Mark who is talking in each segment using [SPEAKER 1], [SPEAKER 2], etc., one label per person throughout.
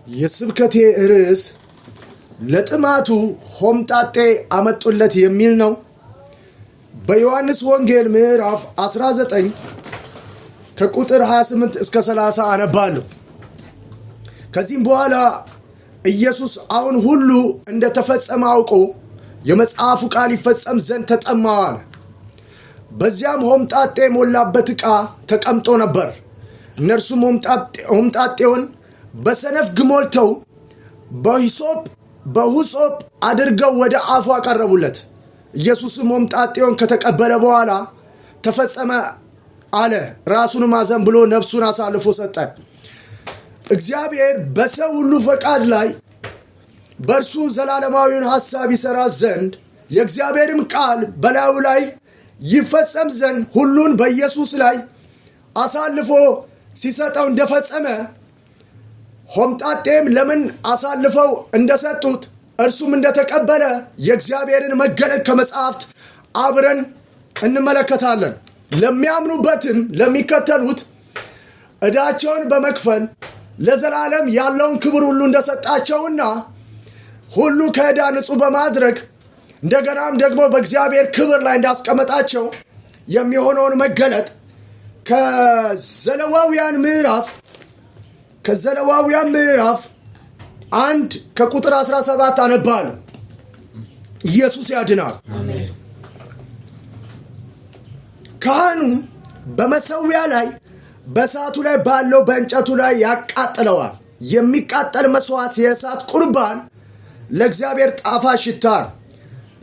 [SPEAKER 1] የስብከቴ ርዕስ ለጥማቱ ሆምጣጤ አመጡለት የሚል ነው። በዮሐንስ ወንጌል ምዕራፍ 19 ከቁጥር 28 እስከ 30 አነባለሁ። ከዚህም በኋላ ኢየሱስ አሁን ሁሉ እንደተፈጸመ አውቆ የመጽሐፉ ቃል ይፈጸም ዘንድ ተጠማ አለ። በዚያም ሆምጣጤ ሞላበት ዕቃ ተቀምጦ ነበር። እነርሱም ሆምጣጤውን በሰነፍ ግሞልተው በሁሶጵ አድርገው ወደ አፉ አቀረቡለት። ኢየሱስም ሆምጣጤውን ከተቀበለ በኋላ ተፈጸመ አለ። ራሱንም አዘንብሎ ነፍሱን አሳልፎ ሰጠ። እግዚአብሔር በሰው ሁሉ ፈቃድ ላይ በእርሱ ዘላለማዊውን ሐሳብ ይሠራ ዘንድ የእግዚአብሔርም ቃል በላዩ ላይ ይፈጸም ዘንድ ሁሉን በኢየሱስ ላይ አሳልፎ ሲሰጠው እንደፈጸመ ሆምጣጤም ለምን አሳልፈው እንደሰጡት እርሱም እንደተቀበለ የእግዚአብሔርን መገለጥ ከመጽሐፍት አብረን እንመለከታለን። ለሚያምኑበትም ለሚከተሉት ዕዳቸውን በመክፈል ለዘላለም ያለውን ክብር ሁሉ እንደሰጣቸውና ሁሉ ከዕዳ ንጹሕ በማድረግ እንደገናም ደግሞ በእግዚአብሔር ክብር ላይ እንዳስቀመጣቸው የሚሆነውን መገለጥ ከዘሌዋውያን ምዕራፍ 1 ከቁጥር 17 አነባለሁ። ኢየሱስ ያድናል። ካህኑም በመሠዊያ ላይ በእሳቱ ላይ ባለው በእንጨቱ ላይ ያቃጥለዋል። የሚቃጠል መሥዋዕት የእሳት ቁርባን ለእግዚአብሔር ጣፋጭ ሽታ ነው።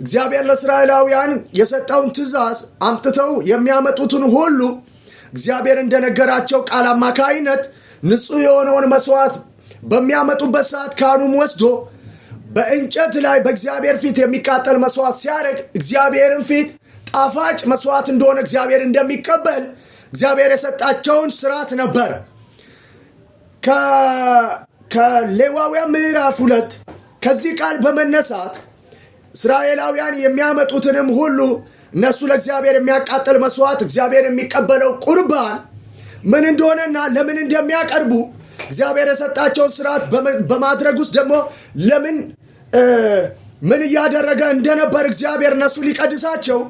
[SPEAKER 1] እግዚአብሔር ለእስራኤላውያን የሰጠውን ትእዛዝ አምጥተው የሚያመጡትን ሁሉ እግዚአብሔር እንደነገራቸው ቃል አማካይነት ንጹሕ የሆነውን መሥዋዕት በሚያመጡበት ሰዓት ካህኑም ወስዶ በእንጨት ላይ በእግዚአብሔር ፊት የሚቃጠል መሥዋዕት ሲያደርግ እግዚአብሔርን ፊት ጣፋጭ መሥዋዕት እንደሆነ እግዚአብሔር እንደሚቀበል እግዚአብሔር የሰጣቸውን ሥርዓት ነበር። ከሌዋውያን ምዕራፍ 2 ከዚህ ቃል በመነሳት እስራኤላውያን የሚያመጡትንም ሁሉ እነሱ ለእግዚአብሔር የሚያቃጥል መሥዋዕት እግዚአብሔር የሚቀበለው ቁርባን ምን እንደሆነና ለምን እንደሚያቀርቡ እግዚአብሔር የሰጣቸውን ሥርዓት በማድረግ ውስጥ ደግሞ ምን እያደረገ እንደነበር እግዚአብሔር እነሱ ሊቀድሳቸው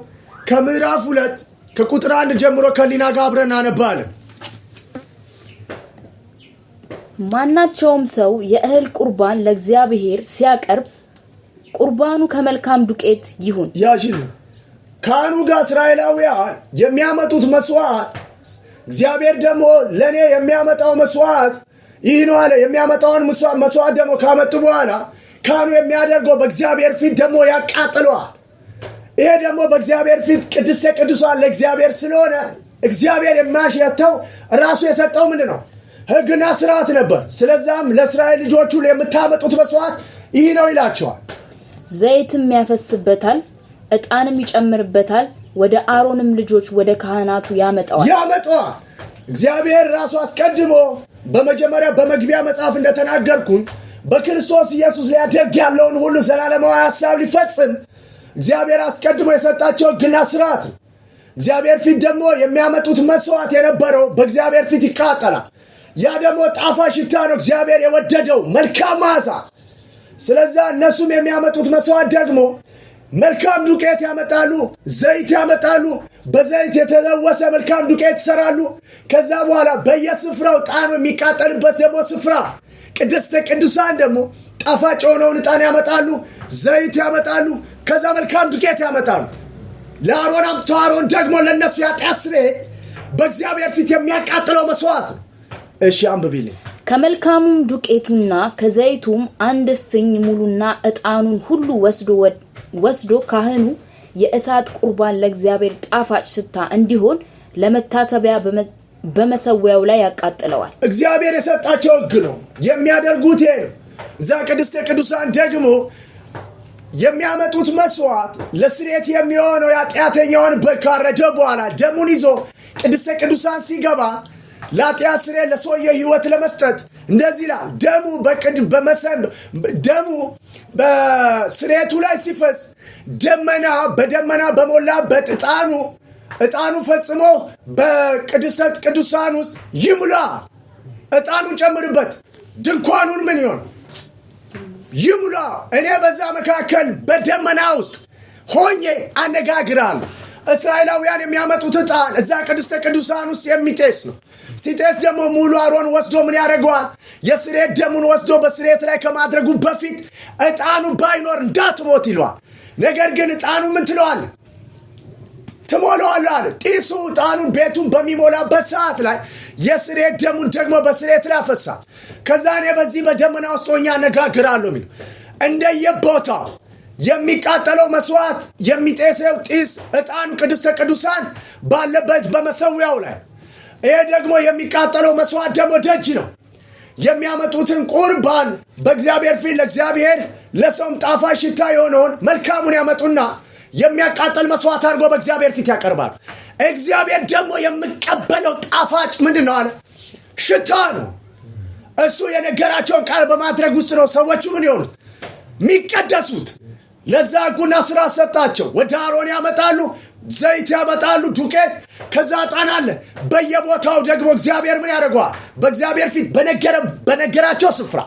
[SPEAKER 1] ከምዕራፍ 2 ከቁጥር 1 ጀምሮ ከሊና ጋር አብረን አነባለን።
[SPEAKER 2] ማናቸውም ሰው የእህል ቁርባን ለእግዚአብሔር ሲያቀርብ ቁርባኑ ከመልካም ዱቄት ይሁን።
[SPEAKER 1] ካህኑ ጋር እስራኤላውያን የሚያመጡት መሥዋዕት እግዚአብሔር ደግሞ ለእኔ የሚያመጣው መሥዋዕት ይህ ነው አለ። የሚያመጣውን መሥዋዕት ደግሞ ካመጡ በኋላ ካህኑ የሚያደርገው በእግዚአብሔር ፊት ደግሞ ያቃጥለዋል። ይሄ ደግሞ በእግዚአብሔር ፊት ቅድስተ ቅዱሳን ለእግዚአብሔር ስለሆነ እግዚአብሔር የማይሸተው ራሱ የሰጠው ምንድን ነው? ሕግና ሥርዓት ነበር። ስለዛም ለእስራኤል ልጆቹ የምታመጡት መሥዋዕት ይህ ነው ይላቸዋል።
[SPEAKER 2] ዘይትም ያፈስበታል፣ ዕጣንም ይጨምርበታል፣ ወደ አሮንም ልጆች ወደ ካህናቱ ያመጣዋል።
[SPEAKER 1] እግዚአብሔር ራሱ አስቀድሞ በመጀመሪያ በመግቢያ መጽሐፍ እንደተናገርኩኝ በክርስቶስ ኢየሱስ ሊያደርግ ያለውን ሁሉ ዘላለማዊ ሐሳብ ሊፈጽም እግዚአብሔር አስቀድሞ የሰጣቸው ሕግና ሥርዓት ነው። እግዚአብሔር ፊት ደግሞ የሚያመጡት መሥዋዕት የነበረው በእግዚአብሔር ፊት ይቃጠላል። ያ ደግሞ ጣፋጭ ሽታ ነው፣ እግዚአብሔር የወደደው መልካም መዓዛ። ስለዛ እነሱም የሚያመጡት መሥዋዕት ደግሞ መልካም ዱቄት ያመጣሉ፣ ዘይት ያመጣሉ። በዘይት የተለወሰ መልካም ዱቄት ይሰራሉ። ከዛ በኋላ በየስፍራው ዕጣኑ የሚቃጠልበት ደግሞ ስፍራ ቅድስተ ቅዱሳን ደግሞ ጣፋጭ የሆነውን ዕጣን ያመጣሉ፣ ዘይት ያመጣሉ፣ ከዛ መልካም ዱቄት ያመጣሉ። ለአሮን አምጥተው አሮን ደግሞ ለእነሱ የኃጢአት ስርየት በእግዚአብሔር ፊት የሚያቃጥለው መሥዋዕት ነው። እሺ አንብቢልኝ።
[SPEAKER 2] ከመልካሙም ዱቄቱና ከዘይቱም አንድ እፍኝ ሙሉና ዕጣኑን ሁሉ ወስዶ ካህኑ የእሳት ቁርባን ለእግዚአብሔር ጣፋጭ ሽታ እንዲሆን ለመታሰቢያ በመሠዊያው ላይ ያቃጥለዋል። እግዚአብሔር
[SPEAKER 1] የሰጣቸው ሕግ ነው የሚያደርጉት። እዛ ቅድስተ ቅዱሳን ደግሞ የሚያመጡት መሥዋዕት ለስርየት የሚሆነው የኃጢአተኛውን በግ ካረደ በኋላ ደሙን ይዞ ቅድስተ ቅዱሳን ሲገባ ለኃጢአት ስርየት ለሰውየ ሕይወት ለመስጠት እንደዚህ ይላል። ደሙ በስርየቱ ላይ ሲፈስ በደመና በሞላበት ዕጣኑ ፈጽሞ በቅድስተ ቅዱሳን ውስጥ ይሙላ። ዕጣኑን ጨምርበት። ድንኳኑን ምን ይሆን ይሙላ። እኔ በዛ መካከል በደመና ውስጥ ሆኜ አነጋግራለሁ። እስራኤላውያን የሚያመጡት ዕጣን እዛ ቅድስተ ቅዱሳን ውስጥ የሚጤስ ነው። ሲጤስ ደግሞ ሙሉ አሮን ወስዶ ምን ያደርገዋል? የስርየት ደሙን ወስዶ በስርየት ላይ ከማድረጉ በፊት ዕጣኑ ባይኖር እንዳትሞት ይለዋል። ነገር ግን ዕጣኑ ምን ትለዋል? ትሞላዋለህ አለ። ጢሱ ዕጣኑን ቤቱን በሚሞላበት ሰዓት ላይ የስርየት ደሙን ደግሞ በስርየት ላይ ያፈሳል። ከዛ እኔ በዚህ በደመና ውስጥ ሆኜ አነጋግራለሁ የሚለው እንደየቦታው የሚቃጠለው መስዋዕት የሚጤሰው ጢስ ዕጣኑ ቅድስተ ቅዱሳን ባለበት በመሰዊያው ላይ፣ ይሄ ደግሞ የሚቃጠለው መስዋዕት ደግሞ ደጅ ነው። የሚያመጡትን ቁርባን በእግዚአብሔር ፊት ለእግዚአብሔር ለሰውም ጣፋጭ ሽታ የሆነውን መልካሙን ያመጡና የሚያቃጠል መስዋዕት አድርጎ በእግዚአብሔር ፊት ያቀርባል። እግዚአብሔር ደግሞ የሚቀበለው ጣፋጭ ምንድን ነው አለ? ሽታ ነው። እሱ የነገራቸውን ቃል በማድረግ ውስጥ ነው ሰዎቹ ምን ይሆኑት? የሚቀደሱት። ለዛ ሕጉና ስራ ሰጣቸው። ወደ አሮን ያመጣሉ፣ ዘይት ያመጣሉ፣ ዱቄት፣ ከዛ ዕጣን አለ። በየቦታው ደግሞ እግዚአብሔር ምን ያደርገዋል? በእግዚአብሔር ፊት በነገራቸው ስፍራ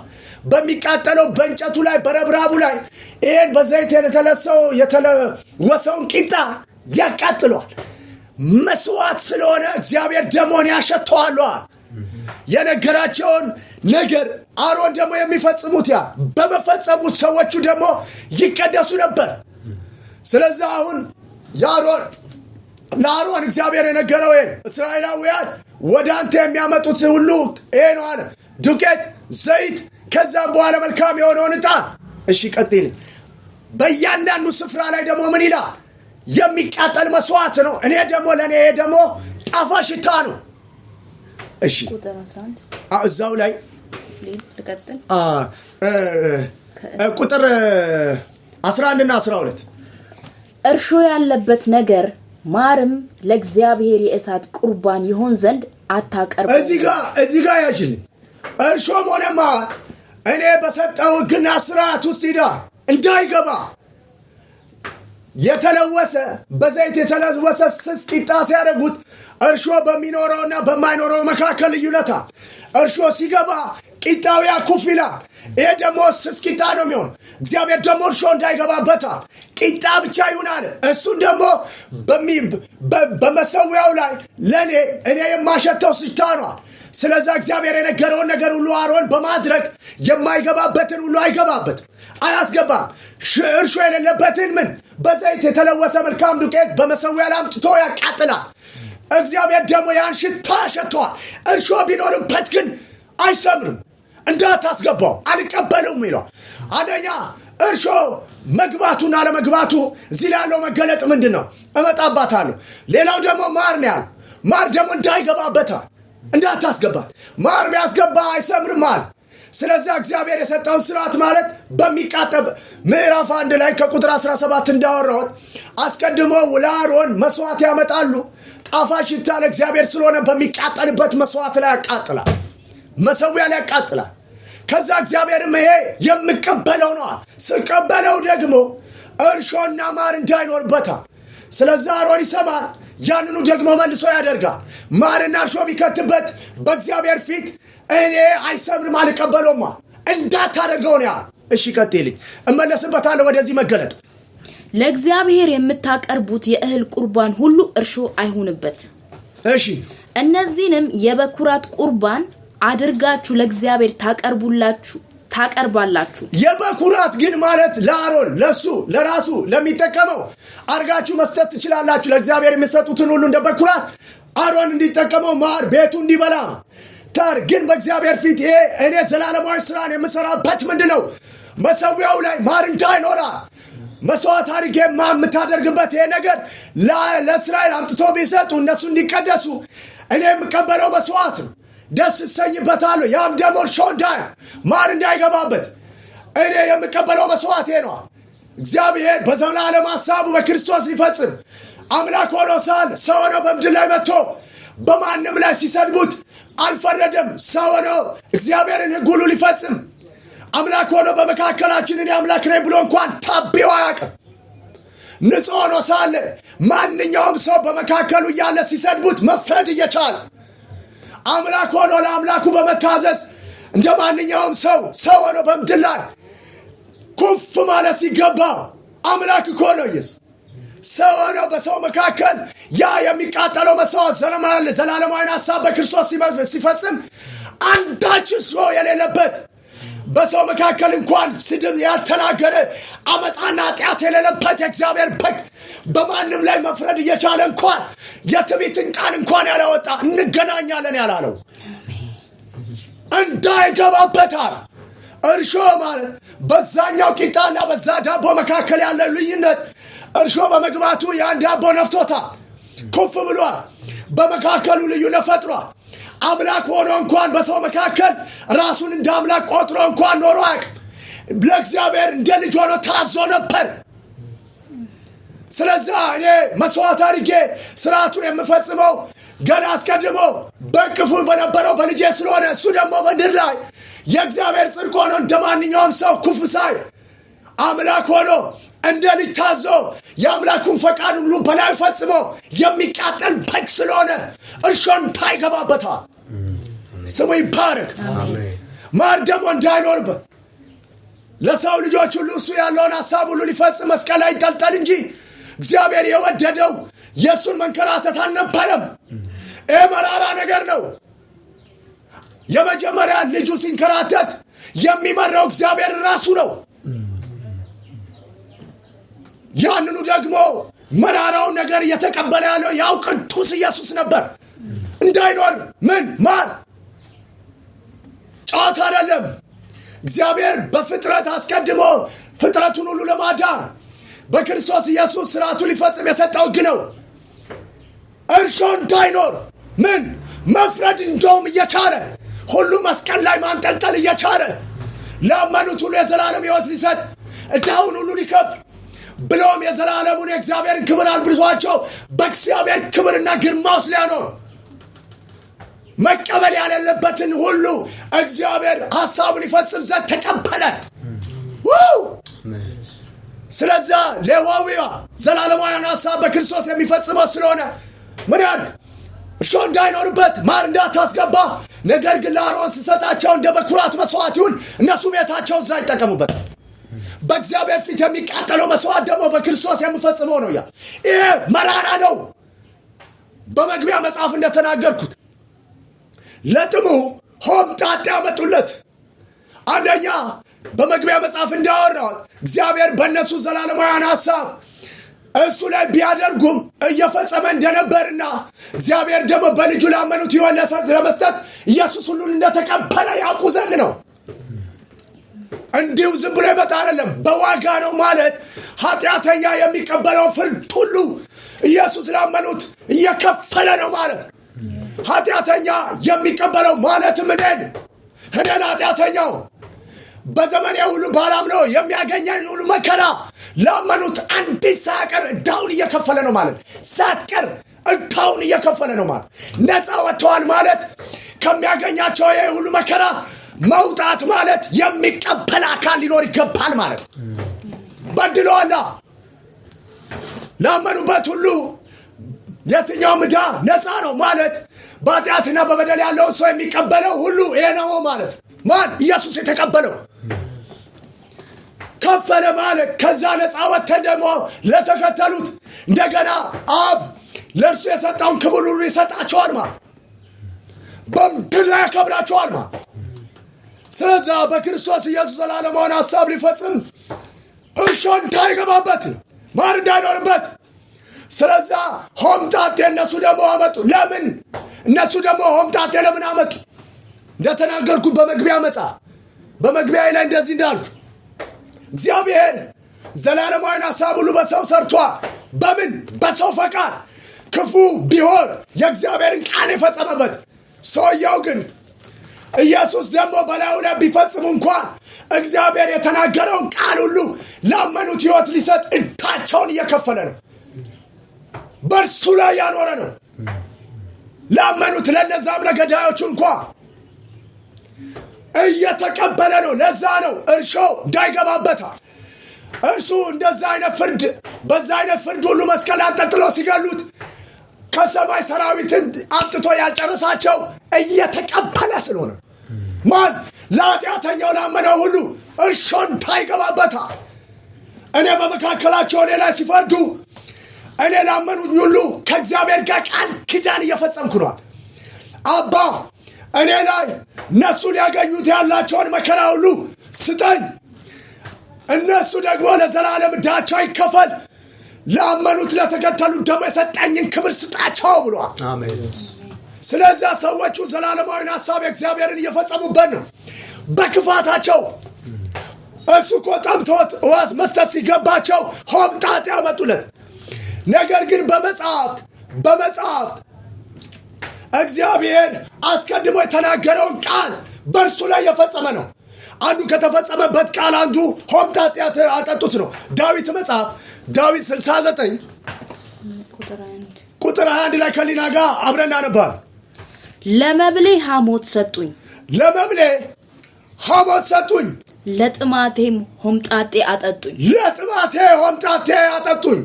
[SPEAKER 1] በሚቃጠለው በእንጨቱ ላይ በረብራቡ ላይ ይህን በዘይት የተለወሰውን ቂጣ ያቃጥሏል። መስዋዕት ስለሆነ እግዚአብሔር ደሞን ያሸተዋለዋል። የነገራቸውን ነገር አሮን ደግሞ የሚፈጽሙት ያ በመፈጸሙት ሰዎቹ ደግሞ ይቀደሱ ነበር። ስለዚህ አሁን ለአሮን እግዚአብሔር የነገረው ይሄን እስራኤላውያን ወደ አንተ የሚያመጡት ሁሉ ይሄ ነው አለ። ዱቄት፣ ዘይት፣ ከዛም በኋላ መልካም የሆነውን ዕጣን። እሺ ቀጥል። በእያንዳንዱ ስፍራ ላይ ደግሞ ምን ይላል? የሚቃጠል መስዋዕት ነው። እኔ ደግሞ ለእኔ ደግሞ ጣፋጭ ሽታ ነው። እሺ እዛው ላይ ቁጥር 11 እና 12
[SPEAKER 2] እርሾ ያለበት ነገር ማርም ለእግዚአብሔር የእሳት ቁርባን ይሆን ዘንድ አታቀርቡ።
[SPEAKER 1] እዚህ ጋር ያጅልኝ። እርሾም ሆነ ማር እኔ በሰጠው ሕግና ስርዓት ውስጥ እንዳይገባ የተለወሰ በዘይት የተለወሰ ስስ ቂጣ ሲያደርጉት እርሾ በሚኖረውና በማይኖረው መካከል ልዩነት አለ። እርሾ ሲገባ ቂጣው ያኩፍ ይላል። ይሄ ደግሞ ስስ ቂጣ ነው የሚሆን። እግዚአብሔር ደግሞ እርሾ እንዳይገባበታል ቂጣ ብቻ ይሁን አለ። እሱን ደግሞ በመሰዊያው ላይ እኔ የማሸተው ሽታ ነው። ስለዚህ እግዚአብሔር የነገረውን ነገር ሁሉ አሮን በማድረግ የማይገባበትን ሁሉ አይገባበትም፣ አያስገባም። እርሾ የሌለበትን ምን በዘይት የተለወሰ መልካም ዱቄት በመሰዊያ ላይ አምጥቶ ያቃጥላል። እግዚአብሔር ደግሞ ያን ሽታ ሸቷል። እርሾ ቢኖርበት ግን አይሰምርም፣ እንዳታስገባው አልቀበልም ይለው። አንደኛ እርሾ መግባቱና አለመግባቱ እዚህ ላይ ያለው መገለጥ ምንድን ነው? እመጣባታለሁ። ሌላው ደግሞ ማር ነው ያለው። ማር ደግሞ እንዳይገባበታል፣ እንዳታስገባት። ማር ቢያስገባ አይሰምርም አለ። ስለዚህ እግዚአብሔር የሰጠውን ስርዓት ማለት በሚቃጠል ምዕራፍ 1 ላይ ከቁጥር 17 እንዳወራሁት አስቀድሞ ለአሮን መስዋዕት ያመጣሉ። ጣፋጭ ሽታ ለእግዚአብሔር ስለሆነ በሚቃጠልበት መስዋዕት ላይ ያቃጥላል፣ መሰዊያ ላይ ያቃጥላል። ከዛ እግዚአብሔርም ይሄ የምቀበለው ነው። ስቀበለው ደግሞ እርሾና ማር እንዳይኖርበታል። ስለዚህ አሮን ይሰማል፣ ያንኑ ደግሞ መልሶ ያደርጋል። ማርና እርሾ ቢከትበት በእግዚአብሔር ፊት እኔ አይሰምርም፣ አልቀበለውማ፣ እንዳታደርገው ነው ያለ። እሺ ቀጥልኝ፣ እመለስበታለሁ ወደዚህ መገለጥ።
[SPEAKER 2] ለእግዚአብሔር የምታቀርቡት የእህል ቁርባን ሁሉ እርሾ አይሁንበት።
[SPEAKER 1] እሺ
[SPEAKER 2] እነዚህንም የበኩራት ቁርባን አድርጋችሁ ለእግዚአብሔር ታቀርባላችሁ። የበኩራት
[SPEAKER 1] ግን ማለት ለአሮን ለራሱ ለሚጠቀመው አርጋችሁ መስጠት ትችላላችሁ። ለእግዚአብሔር የሚሰጡትን ሁሉ እንደ በኩራት አሮን እንዲጠቀመው ማር ቤቱ እንዲበላ ግን በእግዚአብሔር ፊት ይሄ እኔ ዘላለማዊ ስራን የምሰራበት ምንድነው? መሰዊያው ላይ ማር እንዳይኖራ መስዋዕት አድርጌ የምታደርግበት ይሄ ነገር ለእስራኤል አምጥቶ ቢሰጡ እነሱ እንዲቀደሱ እኔ የምቀበለው መስዋዕት ነው። ደስ እሰኝበታለሁ። ያም ደግሞ እርሾ ማር እንዳይገባበት እኔ የምቀበለው መስዋዕት ነው። እግዚአብሔር በዘላለም ሐሳቡ በክርስቶስ ሊፈጽም አምላክ ሆኖ ሳለ ሰው ሆኖ በምድር ላይ መጥቶ በማንም ላይ ሲሰድቡት አልፈረደም። ሰው ሆኖ እግዚአብሔርን ሕግ ሁሉ ሊፈጽም አምላክ ሆኖ በመካከላችን እኔ አምላክ ነኝ ብሎ እንኳን ታቢው አያውቅም። ንጹሕ ሆኖ ሳለ ማንኛውም ሰው በመካከሉ እያለ ሲሰድቡት መፍረድ እየቻለ አምላክ ሆኖ ለአምላኩ በመታዘዝ እንደማንኛውም ሰው ሆኖ በምድር ላይ ኩፍ ማለት ሲገባው አምላክ እኮ ነው ኢየሱስ። ሰው ሆኖ በሰው መካከል ያ የሚቃጠለው መስዋዕት ዘላለማዊ ሐሳብ በክርስቶስ ሲፈጽም አንዳች ሰው የሌለበት በሰው መካከል እንኳን ስድብ ያልተናገረ አመፃና ኃጢአት የሌለበት የእግዚአብሔር በግ በማንም ላይ መፍረድ እየቻለ እንኳን የትዕቢትን ቃል እንኳን ያላወጣ እንገናኛለን ያላለው እንዳይገባበታል። እርሾ ማለት በዛኛው ቂጣና በዛ ዳቦ መካከል ያለ ልዩነት እርሾ በመግባቱ ያን ዳቦ ነፍቶታል፣ ኩፍ ብሏል፣ በመካከሉ ልዩነት ፈጥሯል። አምላክ ሆኖ እንኳን በሰው መካከል ራሱን እንደ አምላክ ቆጥሮ እንኳን ኖሮ አያውቅም። ለእግዚአብሔር እንደ ልጅ ሆኖ ታዞ ነበር። ስለዚህ እኔ መስዋዕት አድርጌ ስርዓቱን የምፈጽመው ገና አስቀድሞ በቅፉ በነበረው በልጄ ስለሆነ እሱ ደግሞ በምድር ላይ የእግዚአብሔር ጽድቅ ሆኖ እንደማንኛውም ሰው ኩፍ ሳይ አምላክ ሆኖ እንደ ልጅ ታዞ የአምላኩን ፈቃድ ሁሉ በላይ ፈጽሞ የሚቃጠል በግ ስለሆነ እርሾን እንዳይገባበታል። ስሙ ይባረክ። ማር ደግሞ እንዳይኖርበት ለሰው ልጆች ሁሉ እሱ ያለውን ሐሳብ ሁሉ ሊፈጽም መስቀል ላይ ይንጠልጠል እንጂ እግዚአብሔር የወደደው የእሱን መንከራተት አልነበረም። ይህ መራራ ነገር ነው። የመጀመሪያ ልጁ ሲንከራተት የሚመራው እግዚአብሔር ራሱ ነው። ያንኑ ደግሞ መራራውን ነገር እየተቀበለ ያለው ያው ቅዱስ ኢየሱስ ነበር። እንዳይኖር ማር ጨዋታ አይደለም። እግዚአብሔር በፍጥረት አስቀድሞ ፍጥረቱን ሁሉ ለማዳን በክርስቶስ ኢየሱስ ስርዓቱ ሊፈጽም የሰጠው ሕግ ነው። እርሾ እንዳይኖር መፍረድ እንደውም እየቻለ ሁሉ መስቀል ላይ ማንጠልጠል እየቻለ ለአመኑት ሁሉ የዘላለም ሕይወት ሊሰጥ ዕዳውን ሁሉ ሊከፍል ብሎም የዘላለሙን የእግዚአብሔርን ክብር አልብሷቸው በእግዚአብሔር ክብርና ግርማ ውስጥ ሊያኖር መቀበል ያለበትን ሁሉ እግዚአብሔር ሐሳቡን ይፈጽም ዘንድ ተቀበለ። ስለዚህ ሌዋዊዋ ዘላለማዊውን ሐሳብ በክርስቶስ የሚፈጽመው ስለሆነ ምን ያድርግ? እርሾ እንዳይኖርበት ማር እንዳታስገባ፣ ነገር ግን ለአሮን ሲሰጣቸው እንደ በኩራት መስዋዕት ይሁን፣ እነሱ ቤታቸው እዛ ይጠቀሙበት። በእግዚአብሔር ፊት የሚቃጠለው መስዋዕት ደግሞ በክርስቶስ የሚፈጽመው ነው። ይሄ መራራ ነው። በመግቢያ መጽሐፍ እንደተናገርኩት ለጥሙ ሆምጣጤ ያመጡለት። አንደኛ በመግቢያ መጽሐፍ እንዳወራው እግዚአብሔር በእነሱ ዘላለማዊያን ሐሳብ እሱ ላይ ቢያደርጉም እየፈጸመ እንደነበርና እግዚአብሔር ደግሞ በልጁ ላመኑት ሕይወት ለመስጠት ኢየሱስ ሁሉን እንደተቀበለ ያውቁ ዘንድ ነው። እንዲሁ ዝም ብሎ ይመጣ አይደለም፣ በዋጋ ነው ማለት ኃጢአተኛ የሚቀበለው ፍርድ ሁሉ ኢየሱስ ላመኑት እየከፈለ ነው ማለት። ኃጢአተኛ የሚቀበለው ማለትም እኔን ኃጢአተኛው በዘመኔ ሁሉ ባላምነው የሚያገኘኝ ሁሉ መከራ ላመኑት አንዲት ሳይቀር ዕዳውን እየከፈለ ነው ማለት። ሳትቀር ዕዳውን እየከፈለ ነው ማለት። ነፃ ወጥተዋል ማለት ከሚያገኛቸው ይሄ ሁሉ መከራ መውጣት ማለት የሚቀበል አካል ሊኖር ይገባል ማለት። በድለዋል ላመኑበት ሁሉ የትኛውም ዕዳ ነፃ ነው ማለት በኃጢአትና በበደል ያለው ሰው የሚቀበለው ሁሉ ይሄ ነው ማለት። ማን? ኢየሱስ የተቀበለው ከፈለ ማለት ከዛ ነፃ ወጥተን ደግሞ ለተከተሉት እንደገና አብ ለእርሱ የሰጠውን ክብር ሁሉ ይሰጣቸዋል ማለት፣ በምድር ላይ ያከብራቸዋል ማለት። ስለዚህ በክርስቶስ ኢየሱስ ዘላለማዊውን ሐሳብ ሊፈጽም እርሾ እንዳይገባበት ማር እንዳይኖርበት። ስለዚህ ሆምጣጤ እነሱ ደግሞ አመጡ። ለምን እነሱ ደግሞ ሆምጣጤ ለምን አመጡ? እንደተናገርኩት በመግቢያ ላይ እንደዚህ እንዳልኩ እግዚአብሔር ዘላለማዊውን ሐሳብ ሁሉ በሰው ሰርቷል። በምን? በሰው ፈቃድ። ክፉ ቢሆን የእግዚአብሔርን ቃል የፈጸመበት ሰውየው ግን ኢየሱስ ደግሞ በላዩ ላይ ቢፈጽሙ እንኳን እግዚአብሔር የተናገረውን ቃል ሁሉ ላመኑት ሕይወት ሊሰጥ ዕዳቸውን እየከፈለ ነው። በእርሱ ላይ ያኖረ ነው። ላመኑት ለነዛም ለገዳዮቹ እንኳን እየተቀበለ ነው። ለዛ ነው እርሾ እንዳይገባበታል። እርሱ እንደዛ አይነት ፍርድ በዛ አይነት ፍርድ ሁሉ መስቀል አንጠልጥሎ ሲገሉት ከሰማይ ሰራዊትን አምጥቶ ያልጨረሳቸው እየተቀበለ ስለሆነ ማን? ለኃጢአተኛው ላመነው ሁሉ እርሾ እንዳይገባበታል። እኔ በመካከላቸው እኔ ላይ ሲፈርዱ እኔ ላመኑኝ ሁሉ ከእግዚአብሔር ጋር ቃል ኪዳን እየፈጸምኩ ነው። አባ እኔ ላይ እነሱ ሊያገኙት ያላቸውን መከራ ሁሉ ስጠኝ፣ እነሱ ደግሞ ለዘላለም ዕዳቸው ይከፈል፣ ላመኑት ለተከተሉት ደግሞ የሰጠኝን ክብር ስጣቸው ብሏል።
[SPEAKER 3] አሜን።
[SPEAKER 1] ስለዚህ ሰዎቹ ዘላለማዊን ሐሳብ እግዚአብሔርን እየፈጸሙበት ነው። በክፋታቸው እሱ እኮ ጠምቶት ዋስ መስጠት ሲገባቸው ሆምጣጤ ያመጡለት። ነገር ግን በመጽሐፍት እግዚአብሔር አስቀድሞ የተናገረውን ቃል በእርሱ ላይ የፈጸመ ነው። አንዱ ከተፈጸመበት ቃል አንዱ ሆምጣጤ አጠጡት ነው። ዳዊት መጽሐፍ ዳዊት 69 ቁጥር 1 ላይ ከሊና ጋር አብረን አነባል።
[SPEAKER 2] ለመብሌ ሐሞት ሰጡኝ፣ ለጥማቴም ሆምጣጤ አጠጡኝ።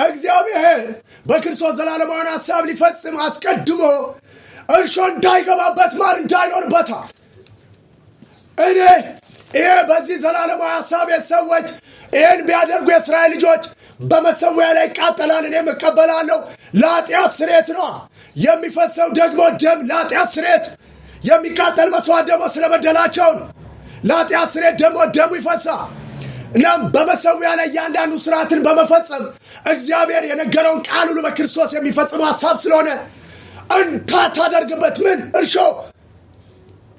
[SPEAKER 2] እግዚአብሔር በክርስቶስ ዘላለማዊ ሐሳብ ሊፈጽም አስቀድሞ እርሾ እንዳይገባበት ማር እንዳይኖርበታል። ይሄ በዚህ ዘላለማዊ ሐሳብ ሰዎች ይህን ቢያደርጉ የእስራኤል ልጆች በመሰዊያ ላይ ይቃጠላል፣ እኔም እቀበላለሁ። ለኃጢአት ስርየት ነው የሚፈሰው ደግሞ ደም፣ ለኃጢአት ስርየት የሚቃጠል መስዋዕት ደግሞ ስለበደላቸው ነው። ለኃጢአት ስርየት ደግሞ ደሙ ይፈሳል። እናም በመሰዊያ ላይ እያንዳንዱ ስርዓትን በመፈጸም እግዚአብሔር የነገረውን ቃል ሁሉ በክርስቶስ የሚፈጽመው ሐሳብ ስለሆነ እንዳታደርግበት ምን እርሾ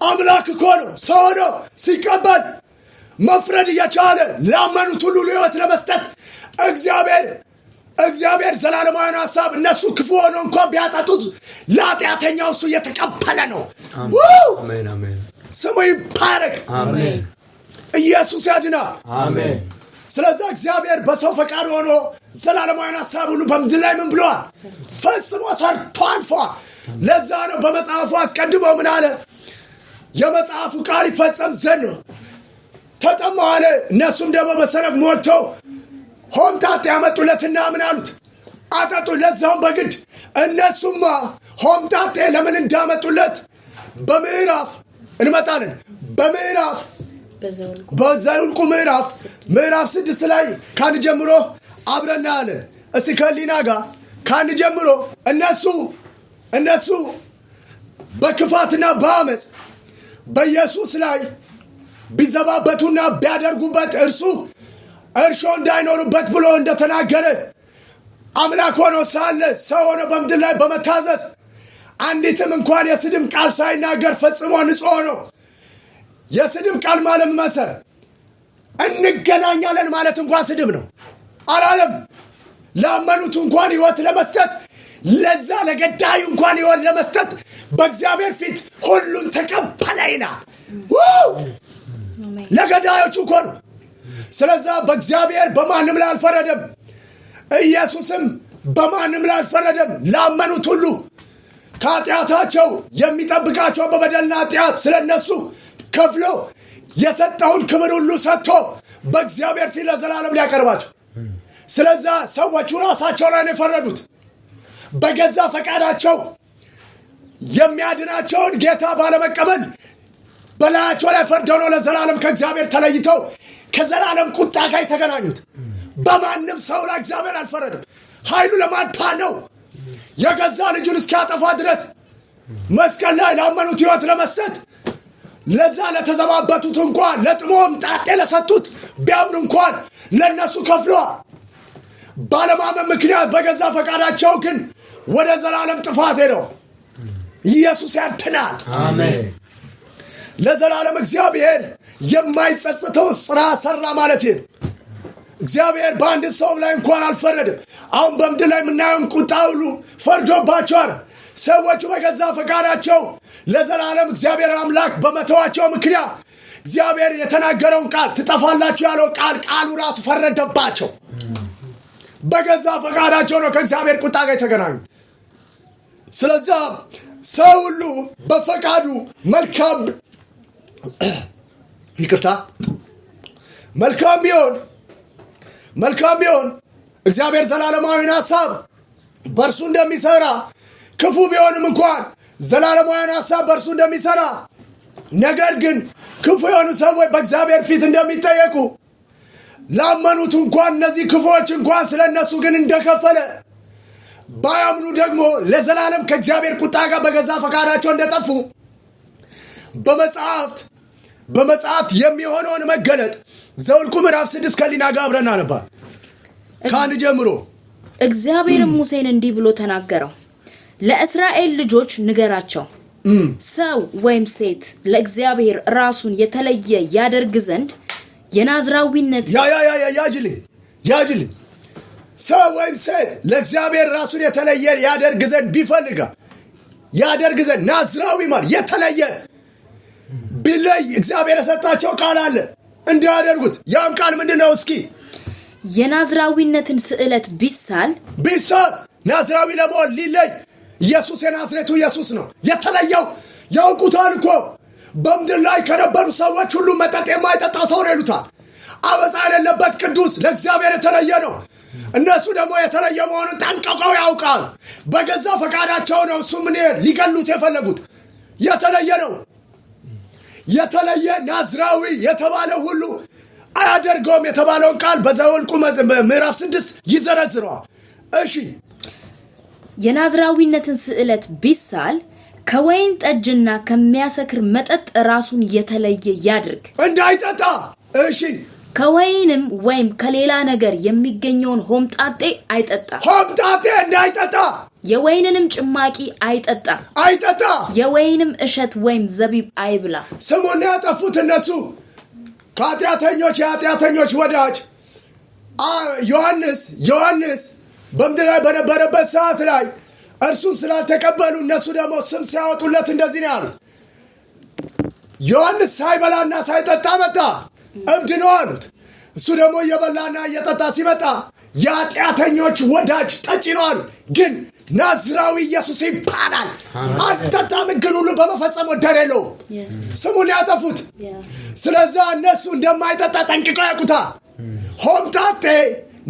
[SPEAKER 2] አምላክ እኮ ነው። ሰው ሆኖ ሲቀበል መፍረድ እየቻለ ላመኑት ሁሉ ሕይወት ለመስጠት እግዚአብሔር ዘላለማዊን ሐሳብ እነሱ ክፉ ሆኖ እንኳን ቢያጠጡት ለኃጢአተኛው እሱ እየተቀበለ ነው።
[SPEAKER 3] አሜን አሜን።
[SPEAKER 1] ስሙ ይባረክ።
[SPEAKER 3] አሜን።
[SPEAKER 1] ኢየሱስ ያድናል።
[SPEAKER 3] አሜን።
[SPEAKER 1] ስለዚህ እግዚአብሔር በሰው ፈቃድ ሆኖ ዘላለማዊን ሐሳብ ሁሉ በምድር ላይ ምን ብሏል? ፈጽሞ ሰርቶ አልፏል። ለዛ ነው በመጽሐፉ አስቀድሞ ምን አለ? የመጽሐፉ ቃል ይፈጸም ዘንድ ነው ተጠማሁ አለ። እነሱም ደግሞ በሰነፍ ሞልተው ሆምጣጤ ያመጡለትና ምን አሉት? አጠጡት። ለዛውም በግድ። እነሱማ ሆምጣጤ ለምን እንዳመጡለት በምዕራፍ እንመጣለን። በዘኍልቍ ምዕራፍ 6 ላይ ካን ጀምሮ አብረና ያለን እስቲ ከሊና ጋር ካን ጀምሮ እነሱ በክፋትና በአመፅ በኢየሱስ ላይ ቢዘባበቱና ቢያደርጉበት እርሾ እንዳይኖሩበት ብሎ እንደተናገረ አምላክ ሆኖ ሳለ ሰው ሆኖ በምድር ላይ በመታዘዝ አንዲትም እንኳን የስድብ ቃል ሳይናገር ፈጽሞ ንጹሕ ሆኖ የስድብ ቃል ማለት መሰረ እንገናኛለን ማለት እንኳን ስድብ ነው አላለም። ላመኑት እንኳን ሕይወት ለመስጠት ለዛ ለገዳዩ እንኳን ሕይወት ለመስጠት በእግዚአብሔር ፊት ሁሉን ተቀበለ ይላል። ለገዳዮቹ እኮ ነው። ስለዛ በእግዚአብሔር በማንም ላይ አልፈረደም። ኢየሱስም በማንም ላይ አልፈረደም። ላመኑት ሁሉ ከኃጢአታቸው የሚጠብቃቸው በበደልና ኃጢአት ስለነሱ ከፍሎ የሰጠውን ክብር ሁሉ ሰጥቶ በእግዚአብሔር ፊት ለዘላለም ሊያቀርባቸው። ስለዛ ሰዎቹ ራሳቸው ላይ ነው የፈረዱት። በገዛ ፈቃዳቸው የሚያድናቸውን ጌታ ባለመቀበል በላያቸው ላይ ፈርደው ነው ለዘላለም ከእግዚአብሔር ተለይተው ከዘላለም ቁጣ ጋር የተገናኙት። በማንም ሰው ላይ እግዚአብሔር አልፈረድም። ኃይሉ ለማዳን ነው። የገዛ ልጁን እስኪያጠፋ ድረስ መስቀል ላይ ላመኑት ሕይወት ለመስጠት ለዛ ለተዘባበቱት እንኳን ለጥሞም ጣጤ ለሰጡት ቢያምኑ እንኳን ለነሱ ከፍሏል። ባለማመን ምክንያት በገዛ ፈቃዳቸው ግን ወደ ዘላለም ጥፋት ሄደው። ኢየሱስ ያድናል።
[SPEAKER 3] አሜን።
[SPEAKER 1] ለዘላለም እግዚአብሔር የማይጸጽተው ስራ ሰራ ማለት ነው። እግዚአብሔር በአንድ ሰው ላይ እንኳን አልፈረድም። አሁን በምድር ላይ የምናየውን ቁጣ ሁሉ ፈርዶባቸዋል። ሰዎቹ በገዛ ፈቃዳቸው ለዘላለም እግዚአብሔር አምላክ በመተዋቸው ምክንያት እግዚአብሔር የተናገረውን ቃል ትጠፋላችሁ ያለው ቃሉ ራሱ ፈረደባቸው። በገዛ ፈቃዳቸው ነው ከእግዚአብሔር ቁጣ ጋር የተገናኙት። ስለዚህ ሰው ሁሉ በፈቃዱ መልካም ቢሆን እግዚአብሔር ዘላለማዊን ሐሳብ በእርሱ እንደሚሰራ ክፉ ቢሆንም እንኳን ዘላለማዊን ሐሳብ በእርሱ እንደሚሰራ
[SPEAKER 2] ነገር ግን ክፉ የሆኑ ሰዎች በእግዚአብሔር ፊት እንደሚጠየቁ ላመኑት እንኳን እነዚህ ክፉዎች እንኳን ስለነሱ ግን እንደከፈለ ባያምኑ ደግሞ ለዘላለም ከእግዚአብሔር ቁጣ ጋር በገዛ ፈቃዳቸው እንደጠፉ በመጽሐፍት የሚሆነውን መገለጥ ዘኍልቍ ምዕራፍ 6 ከሊና ጋር አብረን አነባን ከአንድ ጀምሮ።
[SPEAKER 4] እግዚአብሔርም ሙሴን እንዲህ ብሎ ተናገረው፣ ለእስራኤል ልጆች ንገራቸው፣ ሰው ወይም ሴት ለእግዚአብሔር ራሱን የተለየ ያደርግ ዘንድ የናዝራዊነት
[SPEAKER 2] ያጅልኝ ሰው ወይም ሴት ለእግዚአብሔር ራሱን የተለየ ያደርግ ዘንድ ቢፈልጋ ያደርግ ዘንድ ናዝራዊ ማለት የተለየ ቢለይ እግዚአብሔር የሰጣቸው ቃል አለ እንዲያደርጉት። ያም ቃል ምንድነው? እስኪ
[SPEAKER 4] የናዝራዊነትን ስዕለት ቢሳል
[SPEAKER 2] ናዝራዊ ለመሆን ሊለይ ኢየሱስ የናዝሬቱ ኢየሱስ ነው የተለየው። ያውቁታል እኮ በምድር ላይ ከነበሩ ሰዎች ሁሉ መጠጥ የማይጠጣ ሰው ነው ይሉታል። አበዛ የሌለበት ቅዱስ ለእግዚአብሔር የተለየ ነው። እነሱ ደግሞ የተለየ መሆኑን ጠንቅቀው ያውቃል። በገዛ ፈቃዳቸው ነው እሱ ምን ሊገሉት የፈለጉት። የተለየ ነው። የተለየ ናዝራዊ የተባለ ሁሉ አያደርገውም የተባለውን ቃል በዘኍልቍ ምዕራፍ 6 ይዘረዝረዋል። እሺ
[SPEAKER 4] የናዝራዊነትን ስዕለት ቢሳል ከወይን ጠጅና ከሚያሰክር መጠጥ ራሱን የተለየ ያድርግ
[SPEAKER 2] እንዳይጠጣ። እሺ
[SPEAKER 4] ከወይንም ወይም ከሌላ ነገር የሚገኘውን ሆምጣጤ አይጠጣ።
[SPEAKER 2] ሆምጣጤ እንዳይጠጣ።
[SPEAKER 4] የወይንንም ጭማቂ አይጠጣ። የወይንም እሸት ወይም ዘቢብ አይብላ።
[SPEAKER 2] ስሙን ያጠፉት እነሱ የኃጢአተኞች ወዳጅ ዮሐንስ በምድር ላይ በነበረበት ሰዓት ላይ እርሱን ስላልተቀበሉ እነሱ ደግሞ ስም ሲያወጡለት እንደዚህ ነው ያሉት። ዮሐንስ ሳይበላና ሳይጠጣ መጣ፣ እብድ ነው አሉት። እሱ ደግሞ እየበላና እየጠጣ ሲመጣ የኃጢአተኞች ወዳጅ ጠጪ ነው አሉት። ግን ናዝራዊ ኢየሱስ ይባላል። አጠጣም ግን ሁሉ በመፈጸም ወደር የለውም። ስሙን ያጠፉት። ስለዛ እነሱ እንደማይጠጣ ጠንቅቀው ያውቁታል። ሆምጣጤ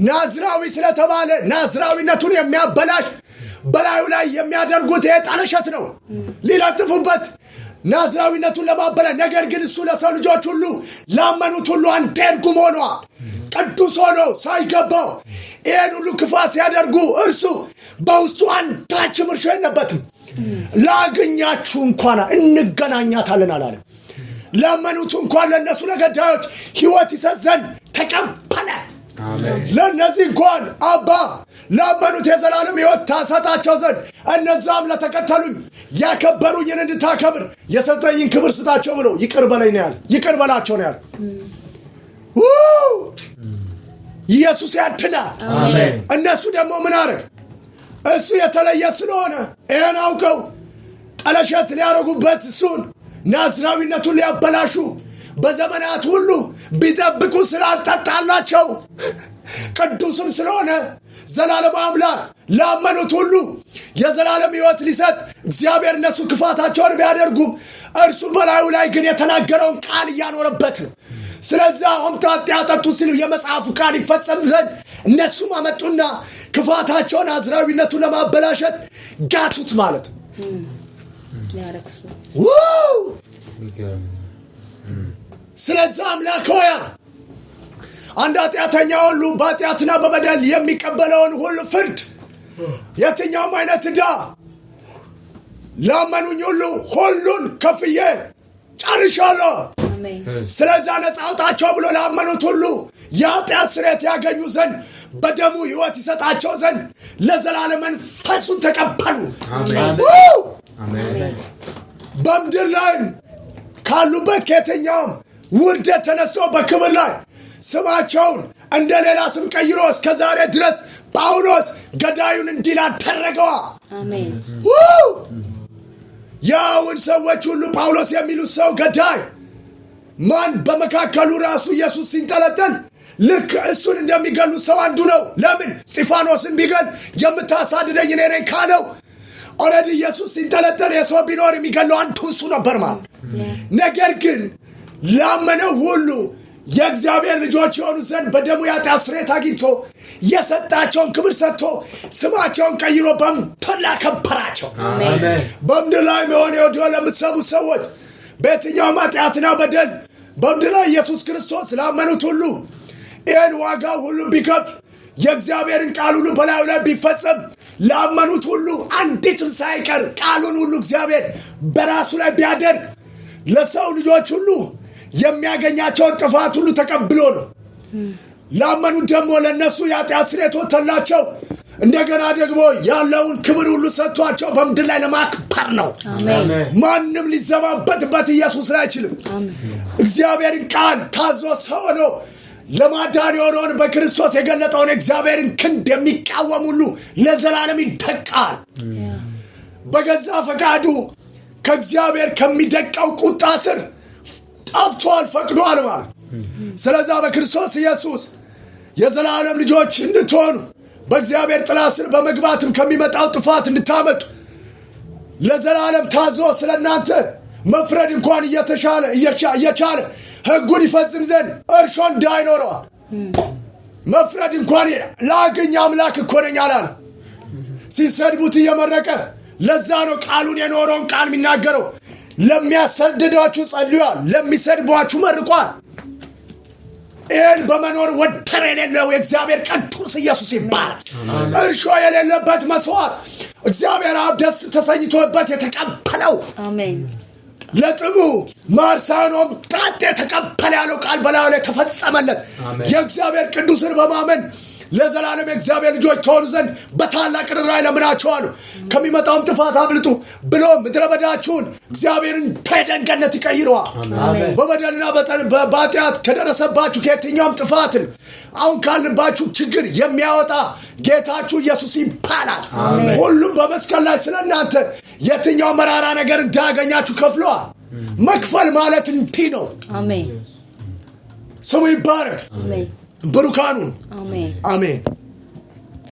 [SPEAKER 2] ናዝራዊ ስለተባለ ናዝራዊነቱን የሚያበላሽ በላዩ ላይ የሚያደርጉት የጠለሸት ነው ሊለጥፉበት ናዝራዊነቱን ለማበላሽ። ነገር ግን እሱ ለሰው ልጆች ሁሉ ላመኑት ሁሉ አንድ እርጉም ሆኗል። ቅዱስ ሆኖ ሳይገባው ይህን ሁሉ ክፋት ሲያደርጉ እርሱ በውስጡ አንዳችም እርሾ የለበትም። ላገኛችሁ እንኳን እንገናኛታለን አላለም። ላመኑት እንኳን ለእነሱ ለገዳዮች ሕይወት ይሰጥ ዘንድ ተቀበለ። ለእነዚህ እንኳን አባ ላመኑት የዘላለም ሕይወት ታሰጣቸው ዘንድ እነዛም ለተከተሉኝ ያከበሩኝን እንድታከብር የሰጠኝን ክብር ስጣቸው ብሎ ይቅር በለኝ ነው ያለ። ይቅር በላቸው ነው ያለ። ኢየሱስ ያድናል። እነሱ ደግሞ ምን አረግ? እሱ የተለየ ስለሆነ ይህን አውቀው ጠለሸት ሊያረጉበት እሱን ናዝራዊነቱን ሊያበላሹ በዘመናት ሁሉ ቢጠብቁ ስላልጠጣላቸው ቅዱስም ስለሆነ ዘላለም አምላክ ላመኑት ሁሉ የዘላለም ሕይወት ሊሰጥ እግዚአብሔር እነሱ ክፋታቸውን ቢያደርጉም እርሱ በላዩ ላይ ግን የተናገረውን ቃል እያኖረበት ነው። ስለዚህ ሆምጣጤ ያጠጡ ሲሉ የመጽሐፉ ቃል ይፈጸም ዘንድ እነሱም አመጡና ክፋታቸውን ናዝራዊነቱን ለማበላሸት ጋቱት ማለት ነው። ስለዚህ አምላክ ሆይ አንድ ኃጢአተኛ ሁሉ በኃጢአትና በበደል የሚቀበለውን ሁሉ ፍርድ የትኛውም አይነት ዕዳ ላመኑኝ ሁሉን ከፍዬ ጨርሻለሁ። ስለዚህ ነፃ አውጣቸው ብሎ ላመኑት ሁሉ የኃጢአት ስርየት ያገኙ ዘንድ በደሙ ሕይወት ይሰጣቸው ዘንድ ለዘላለም መንፈሱን ተቀበሉ። በምድር ላይ ካሉበት ከየትኛውም ውርደት ተነስቶ በክብር ላይ ስማቸውን እንደ ሌላ ስም ቀይሮ እስከ ዛሬ ድረስ ጳውሎስ ገዳዩን እንዲል አደረገዋ። ያውን ሰዎች ሁሉ ጳውሎስ የሚሉት ሰው ገዳይ ማን በመካከሉ ራሱ ኢየሱስ ሲንጠለጠል ልክ እሱን እንደሚገሉ ሰው አንዱ ነው። ለምን እስጢፋኖስን ቢገል የምታሳድደኝ እኔ ነኝ ካለው ኦሬዲ ኢየሱስ ሲንጠለጠል የሰው ቢኖር የሚገለው አንዱ እሱ ነበር ማለት። ነገር ግን ላመነው ሁሉ የእግዚአብሔር ልጆች የሆኑ ዘንድ በደሙ የኃጢአት ስርየት አግኝቶ የሰጣቸውን ክብር ሰጥቶ ስማቸውን ቀይሮ በምድር ላይ ከበራቸው። በምድር ላይ መሆን የወዲዮ ለምትሰሙ ሰዎች በየትኛውም ኃጢአትና በደል በምድር ላይ ኢየሱስ ክርስቶስ ላመኑት ሁሉ ይህን ዋጋ ሁሉ ቢከፍል የእግዚአብሔርን ቃል ሁሉ በላዩ ላይ ቢፈጸም ላመኑት ሁሉ አንዲትም ሳይቀር ቃሉን ሁሉ እግዚአብሔር በራሱ ላይ ቢያደርግ ለሰው ልጆች ሁሉ የሚያገኛቸውን ጥፋት ሁሉ ተቀብሎ ነው። ላመኑት ደግሞ ለነሱ የኃጢአት ስርየት ወጥቶላቸው እንደገና ደግሞ ያለውን ክብር ሁሉ ሰጥቷቸው በምድር ላይ ለማክበር ነው። ማንም ሊዘባበትበት ኢየሱስ ላይ አይችልም። እግዚአብሔርን ቃል ታዞ ሰው ነው ለማዳን የሆነውን በክርስቶስ የገለጠውን እግዚአብሔርን ክንድ የሚቃወም ሁሉ ለዘላለም ይደቃል። በገዛ ፈቃዱ ከእግዚአብሔር ከሚደቃው ቁጣ ስር ጠፍቷል፣ ፈቅዷል ማለት። ስለዛ በክርስቶስ ኢየሱስ የዘላለም ልጆች እንድትሆኑ በእግዚአብሔር ጥላ ስር በመግባትም ከሚመጣው ጥፋት እንድታመጡ ለዘላለም ታዞ ስለናንተ መፍረድ እንኳን እየቻለ ሕጉን ይፈጽም ዘንድ እርሾ እንዳይኖረው መፍረድ እንኳን ላገኝ አምላክ እኮ ነኝ አላለ። ሲሰድቡት እየመረቀ ለዛ ነው ቃሉን የኖረውን ቃል የሚናገረው። ለሚያሰድዷችሁ ጸልዩአል፣ ለሚሰድቧችሁ መርቋል። ይህን በመኖር ወደር የሌለው የእግዚአብሔር ቅዱስ ኢየሱስ ይባላል። እርሾ የሌለበት መስዋዕት እግዚአብሔር አብ ደስ ተሰኝቶበት የተቀበለው ለጥሙ ማር ሳይሆን ጣጤ ተቀበለ ያለው ቃል በላዩ ላይ ተፈጸመለት። የእግዚአብሔር ቅዱስን በማመን ለዘላለም የእግዚአብሔር ልጆች ትሆኑ ዘንድ በታላቅ ርኅራኄ ለምናችኋለሁ። ከሚመጣውም ጥፋት አምልጡ ብሎ ምድረ በዳችሁን እግዚአብሔርን በዔድን ገነት ይቀይረዋል። በበደልና በኃጢአት ከደረሰባችሁ ከየትኛውም ጥፋትን አሁን ካልንባችሁ ችግር የሚያወጣ ጌታችሁ ኢየሱስ ይባላል። ሁሉም በመስቀል ላይ ስለናንተ የትኛው መራራ ነገር እንዳያገኛችሁ ከፍሏል። መክፈል ማለት እንዲህ ነው። ስሙ ይባረክ። ብሩካኑን አሜን።